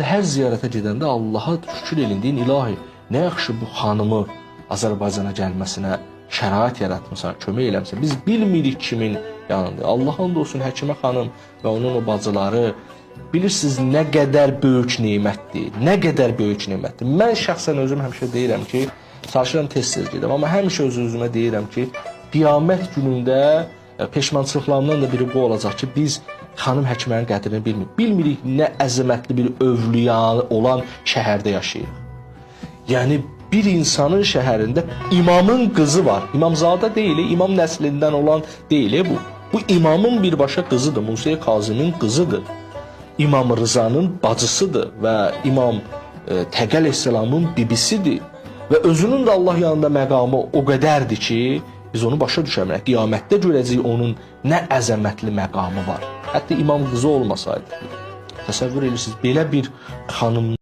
Hər ziyarətə gedəndə Allaha şükür elin, ilahi, nə yaxşı bu xanımı Azərbaycana gəlməsinə şərait yaratmısan, kömək eləmsən. Biz bilmirik kimin yanında. Allah and olsun Həkimə xanım və onun o bacıları, bilirsiniz nə qədər böyük nemətdir, nə qədər böyük nemətdir. Mən şəxsən özüm həmişə deyirəm ki, çalışıram tez-tez gedəm, amma həmişə öz-özümə deyirəm ki, qiyamət günündə peşmançılıqlarımdan da biri bu olacaq ki, biz xanım Həkimənin qədrini bilmirik. Bilmirik nə əzəmətli bir övliya olan şəhərdə yaşayırıq. Yəni bir insanın şəhərində imamın qızı var. İmamzadə deyil, imam nəslindən olan deyil bu. Bu imamın birbaşa qızıdır, Musa Kazımın qızıdır. İmam Rızanın bacısıdır və İmam Təqi əleyhissalamın bibisidir. Və özünün də Allah yanında məqamı o qədərdir ki, biz onu başa düşəmirik. Qiyamətdə görəcəyik onun nə əzəmətli məqamı var. Hətta imam qızı olmasaydı. Təsəvvür edirsiniz, belə bir xanım